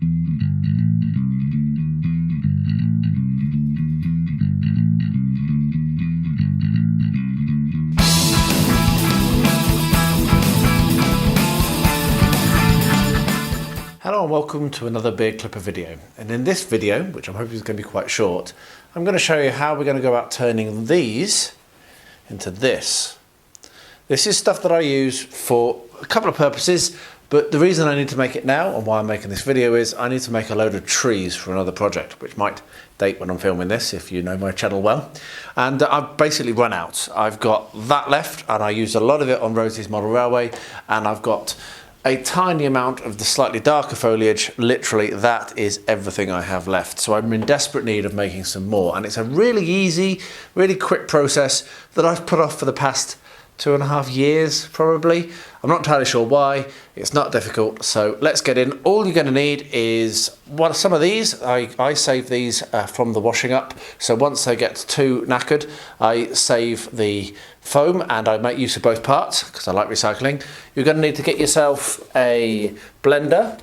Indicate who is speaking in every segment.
Speaker 1: Hello and welcome to another beard clipper video, and in this video, which I'm hoping is going to be quite short, I'm going to show you how we're going to go about turning these into this. This is stuff that I use for a couple of purposes, but the reason I need to make it now and why I'm making this video is I need to make a load of trees for another project, which might date when I'm filming this if you know my channel well. And I've basically run out. I've got that left and I used a lot of it on Rosie's model railway, and I've got a tiny amount of the slightly darker foliage. Literally, that is everything I have left. So I'm in desperate need of making some more. And it's a really easy, really quick process that I've put off for the past 2.5 years, probably. I'm not entirely sure why. It's not difficult. So let's get in. All you're going to need is some of these. I save these from the washing up. So once they get too knackered, I save the foam and I make use of both parts because I like recycling. You're going to need to get yourself a blender.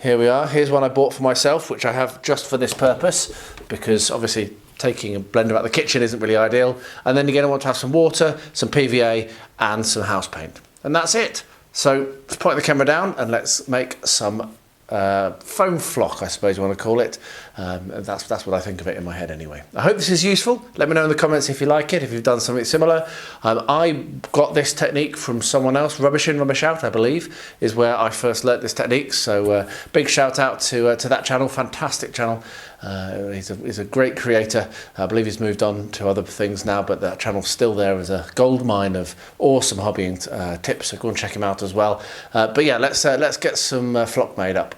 Speaker 1: Here we are. Here's one I bought for myself, which I have just for this purpose, because obviously taking a blender out of the kitchen isn't really ideal. And then you're going to want to have some water, some PVA and some house paint. And that's it. So let's point the camera down and let's make some foam flock, I suppose you want to call it. That's what I think of it in my head anyway. I hope this is useful. Let me know in the comments if you like it, if you've done something similar. I got this technique from someone else. RubbishInRubbishOut, I believe, is where I first learnt this technique. So big shout out to that channel, fantastic channel. He's a great creator. I believe he's moved on to other things now, but that channel's still there as a gold mine of awesome hobbying tips. So go and check him out as well. But yeah, let's get some flock made up.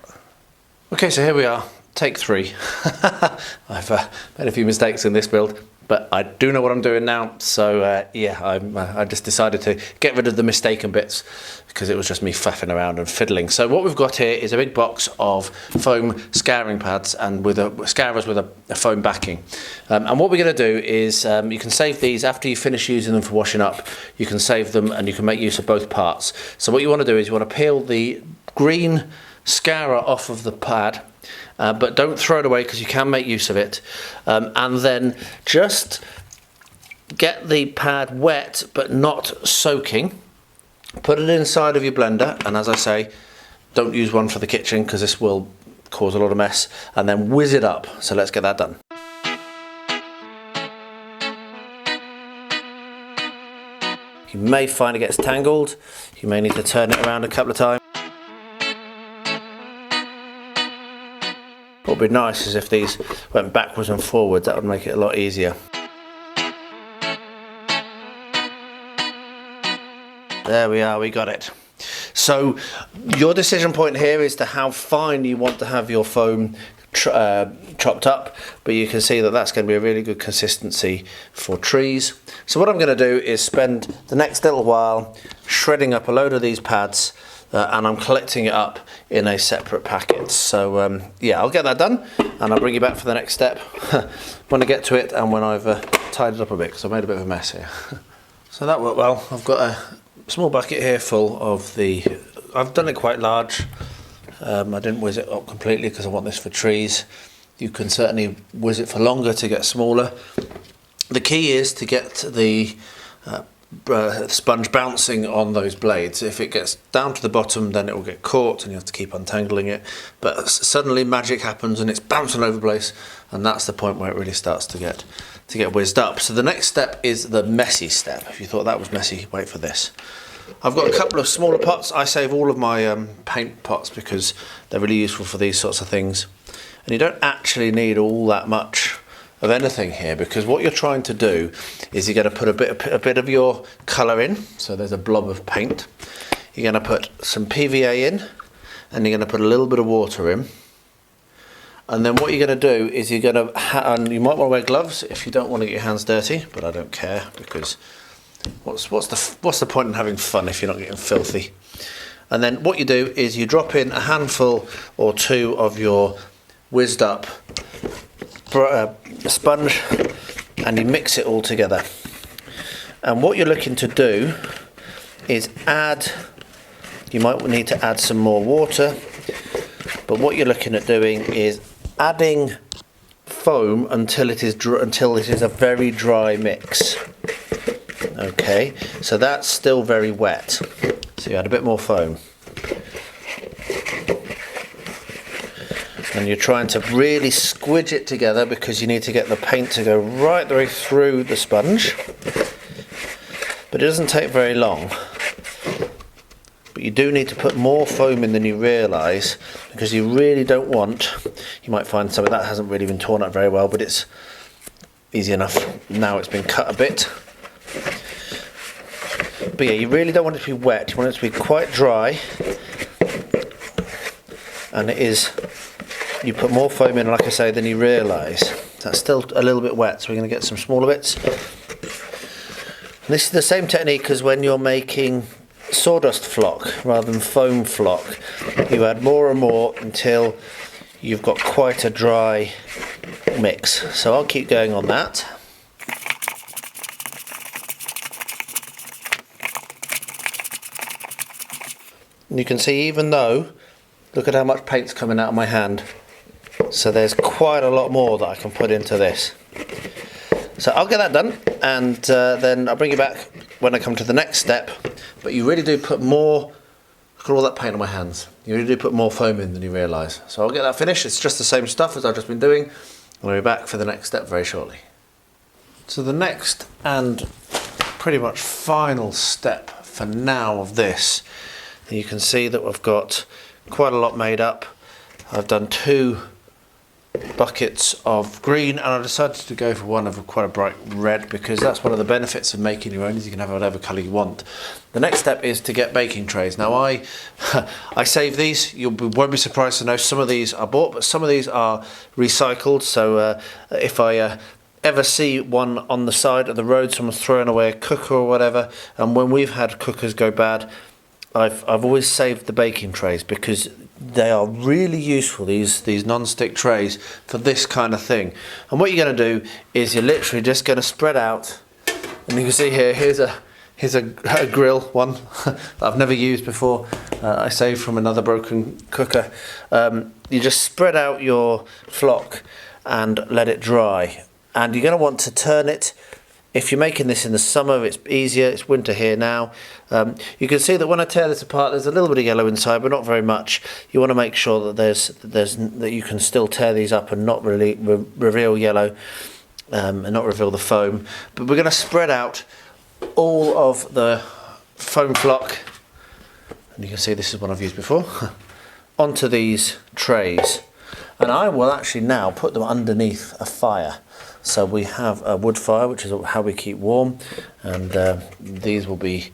Speaker 1: Okay, so here we are, take 3. I've made a few mistakes in this build, but I do know what I'm doing now. So yeah, I just decided to get rid of the mistaken bits because it was just me faffing around and fiddling. So what we've got here is a big box of foam scouring pads and with scourers with a foam backing. And what we're going to do is you can save these after you finish using them for washing up. You can save them and you can make use of both parts. So what you want to do is you want to peel the green scourer off of the pad, but don't throw it away because you can make use of it, and then just get the pad wet but not soaking. Put it inside of your blender, and as I say, don't use one for the kitchen because this will cause a lot of mess, and then whiz it up. So let's get that done. You may find it gets tangled. You may need to turn it around a couple of times. What would be nice is if these went backwards and forwards. That would make it a lot easier. There we are, we got it. So your decision point here is to how fine you want to have your foam chopped up, but you can see that that's going to be a really good consistency for trees. So what I'm going to do is spend the next little while shredding up a load of these pads, and I'm collecting it up in a separate packet. So yeah, I'll get that done and I'll bring you back for the next step when I get to it and when I've tied it up a bit, because I made a bit of a mess here. So that worked well. I've got a small bucket here full of I've done it quite large. I didn't whiz it up completely because I want this for trees. You can certainly whiz it for longer to get smaller. The key is to get the sponge bouncing on those blades. If it gets down to the bottom, then it will get caught and you have to keep untangling it. But suddenly magic happens and it's bouncing over the place, and that's the point where it really starts to get whizzed up. So the next step is the messy step. If you thought that was messy, wait for this. I've got a couple of smaller pots. I save all of my paint pots because they're really useful for these sorts of things. And you don't actually need all that much of anything here, because what you're trying to do is you're going to put a bit of your colour in. So there's a blob of paint. You're going to put some PVA in, and you're going to put a little bit of water in. And then what you're going to do is you're going to, and you might want to wear gloves if you don't want to get your hands dirty, but I don't care, because what's the point in having fun if you're not getting filthy? And then what you do is you drop in a handful or two of your whizzed up sponge, and you mix it all together. And what you're looking to do is you might need to add some more water, but what you're looking at doing is adding foam until it is a very dry mix. Okay, so that's still very wet, so you add a bit more foam. And you're trying to really squidge it together because you need to get the paint to go right the way through the sponge. But it doesn't take very long. But you do need to put more foam in than you realise, because you really don't want, you might find some of that hasn't really been torn up very well, but it's easy enough now it's been cut a bit. But yeah, you really don't want it to be wet, you want it to be quite dry. And it is, you put more foam in, like I say, than you realise. That's still a little bit wet, so we're going to get some smaller bits. And this is the same technique as when you're making sawdust flock rather than foam flock. You add more and more until you've got quite a dry mix. So I'll keep going on that. And you can see, even though, look at how much paint's coming out of my hand. So there's quite a lot more that I can put into this. So I'll get that done, and then I'll bring you back when I come to the next step. But you really do put more, look at all that paint on my hands. You really do put more foam in than you realise. So I'll get that finished. It's just the same stuff as I've just been doing. I'll be back for the next step very shortly. So the next and pretty much final step for now of this, you can see that we've got quite a lot made up. I've done 2 buckets of green, and I decided to go for one of quite a bright red, because that's one of the benefits of making your own, is you can have whatever colour you want. The next step is to get baking trays. Now I save these. Won't be surprised to know some of these are bought, but some of these are recycled. So if I ever see one on the side of the road, someone's throwing away a cooker or whatever, and when we've had cookers go bad, I've always saved the baking trays, because they are really useful, these non-stick trays, for this kind of thing. And what you're going to do is you're literally just going to spread out, and you can see here, here's a grill one that I've never used before. I saved from another broken cooker. You just spread out your flock and let it dry, and you're going to want to turn it. If you're making this in the summer, it's easier. It's winter here now. You can see that when I tear this apart, there's a little bit of yellow inside, but not very much. You want to make sure that that you can still tear these up and not really reveal yellow, and not reveal the foam. But we're going to spread out all of the foam flock, and you can see this is one I've used before, onto these trays. And I will actually now put them underneath a fire. So we have a wood fire, which is how we keep warm, and these will be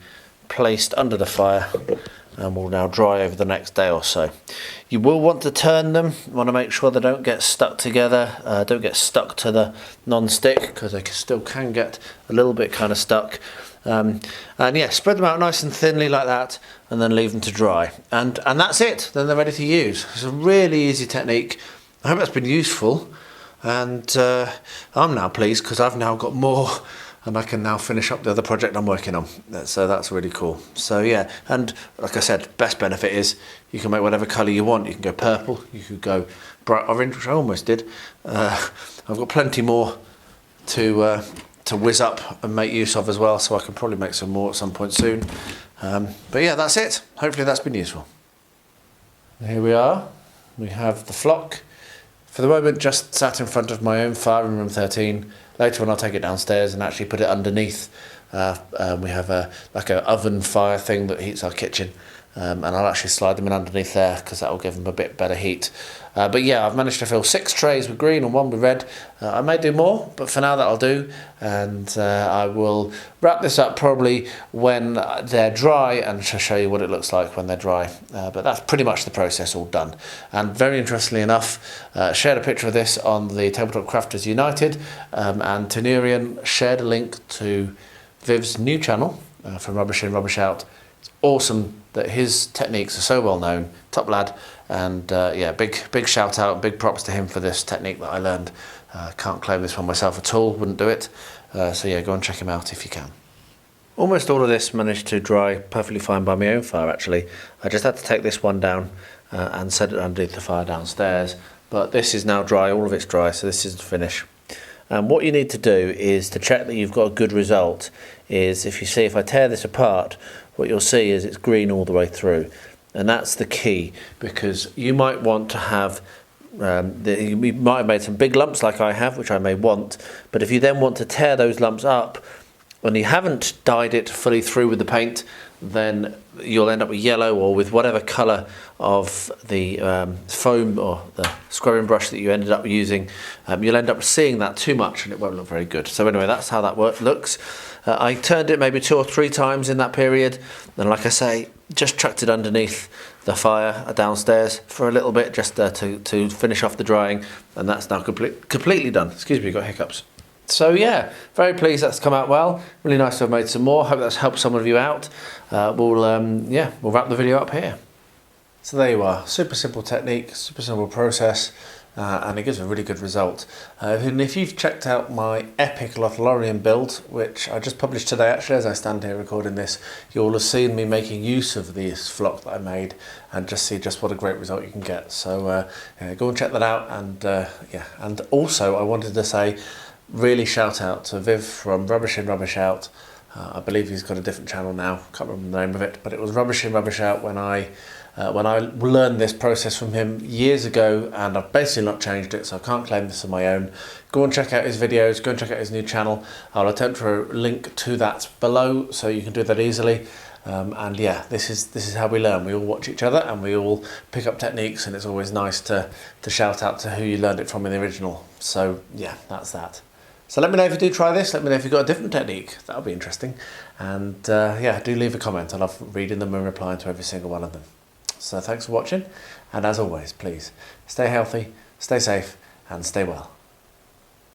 Speaker 1: placed under the fire and will now dry over the next day or so. You will want to turn them. You want to make sure they don't get stuck together, don't get stuck to the non-stick, because they still can get a little bit kind of stuck. And yeah, spread them out nice and thinly like that, and then leave them to dry. And that's it. Then they're ready to use. It's a really easy technique. I hope that's been useful. And I'm now pleased, because I've now got more, and I can now finish up the other project I'm working on. So that's really cool. So yeah, and like I said, best benefit is you can make whatever colour you want. You can go purple, you could go bright orange, which I almost did. I've got plenty more to whiz up and make use of as well, so I can probably make some more at some point soon. But yeah, that's it. Hopefully that's been useful. Here we are. We have the flock. For the moment, just sat in front of my own fire in room 13. Later on, I'll take it downstairs and actually put it underneath. We have like an oven fire thing that heats our kitchen, and I'll actually slide them in underneath there, because that will give them a bit better heat. But yeah, I've managed to fill 6 trays with green and 1 with red. I may do more, but for now that'll do. And I will wrap this up probably when they're dry, and show you what it looks like when they're dry. But that's pretty much the process all done. And very interestingly enough, shared a picture of this on the Tabletop Crafters United, and Tenerian shared a link to Viv's new channel from RubbishInRubbishOut. It's awesome that his techniques are so well known, top lad, and yeah, big shout out, big props to him for this technique that I learned. Can't claim this one myself at all, wouldn't do it. So yeah, go and check him out if you can. Almost all of this managed to dry perfectly fine by my own fire actually. I just had to take this one down and set it underneath the fire downstairs. But this is now dry, all of it's dry, so this is the finish. And what you need to do is to check that you've got a good result is if I tear this apart, what you'll see is it's green all the way through. And that's the key, because you might want to have, you might have made some big lumps like I have, which I may want, but if you then want to tear those lumps up and you haven't dyed it fully through with the paint, then you'll end up with yellow or with whatever colour of the foam or the scrubbing brush that you ended up using. You'll end up seeing that too much and it won't look very good. So anyway, that's how that looks. I turned it maybe 2 or 3 times in that period, and like I say, just chucked it underneath the fire downstairs for a little bit just to finish off the drying, and that's now completely done. Excuse me, got hiccups. So yeah, very pleased that's come out well. Really nice to have made some more. Hope that's helped some of you out. We'll wrap the video up here. So there you are. Super simple technique, super simple process, and it gives a really good result. And if you've checked out my epic Lothlorien build, which I just published today actually as I stand here recording this, you'll have seen me making use of this flock that I made and just see just what a great result you can get. So go and check that out. And and also I wanted to say, really shout out to Viv from RubbishInRubbishOut. I believe he's got a different channel now, can't remember the name of it, but it was RubbishInRubbishOut when I learned this process from him years ago, and I've basically not changed it, so I can't claim this on my own. Go and check out his videos, go and check out his new channel. I'll attempt for a link to that below so you can do that easily. And yeah, this is how we learn. We all watch each other and we all pick up techniques, and it's always nice to shout out to who you learned it from in the original. So yeah, that's that. So let me know if you do try this, let me know if you've got a different technique, that'll be interesting. And yeah, do leave a comment, I love reading them and replying to every single one of them. So thanks for watching, and as always, please stay healthy, stay safe, and stay well.